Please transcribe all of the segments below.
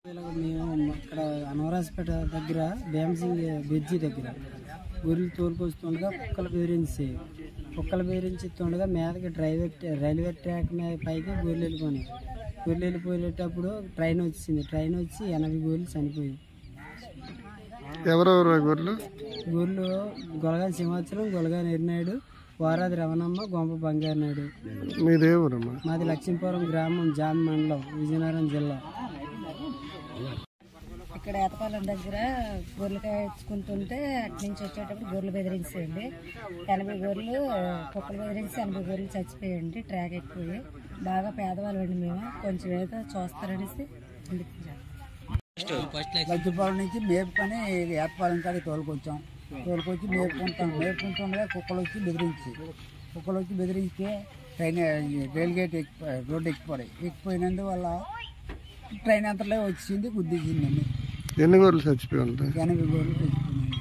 మేము ఇక్కడ అనవరాజపేట దగ్గర భీమసింగ్ బ్రిడ్జి దగ్గర గొర్రెలు తోలుకొస్తుండగా కుక్కలు బెదిరించుతుండగా మీదకి రైల్వే ట్రాక్ మీద పైకి గొర్రెలు వెళ్ళిపోయేటప్పుడు ట్రైన్ వచ్చి 80 గొర్రెలు చనిపోయాయి. ఎవరెవరు గొర్రెలు? గొలగాని సింహాచలం, గొలగాని ఎరినాయుడు, వారాది రవణమ్మ, గొంప బంగారు నాయుడు. మాది లక్ష్మీపురం గ్రామం, జాన్ మండలం, విజయనగరం జిల్లా. ఇక్కడ ఏతపాలెం దగ్గర గొర్రెలు కాచుకుంటుంటే అటు నుంచి వచ్చేటప్పుడు గొర్రెలు బెదిరించేయండి. 80 గొర్రెలు కుక్కలు బెదిరించి 80 గొర్రెలు చచ్చిపోయాయండి. ట్రాక్ ఎక్కువ బాగా పేదవాళ్ళు అండి. మేము కొంచెం ఏదో చూస్తారనేసి లక్ష్మీపురం నుంచి మేపుకొని ఏతపాలెం కాడికి తోలుకొచ్చి మేపుకుంటుండగా కుక్కలు వచ్చి బెదిరించి ట్రైన్ రైల్ గేట్ రోడ్డు ఎక్కిపోయినందువల్ల ట్రైన్ అంతలో వచ్చింది, గుద్దించిందండి. ఎన్ని గొర్రెలు చచ్చిపోయి ఉంటాయి? 80 గొర్రెలు చచ్చిపోయినాయి.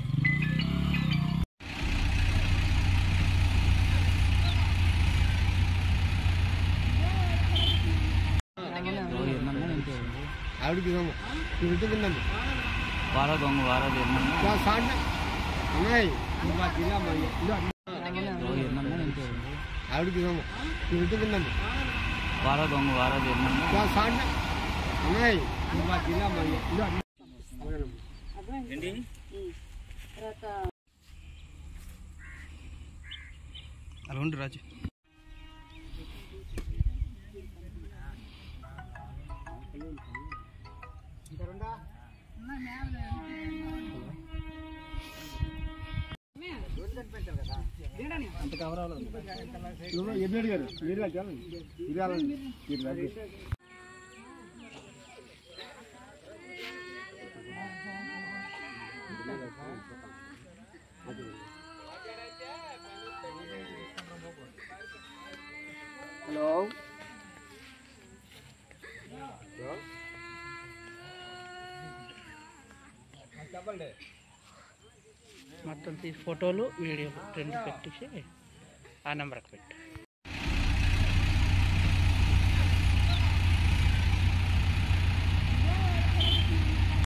అలా ఉండు రాజు. అంత కవర్ హలో చెప్పండి. మొత్తం తీసి ఫోటోలు వీడియోలు 2 పెట్టేసి ఆ నెంబర్కి పెట్టు.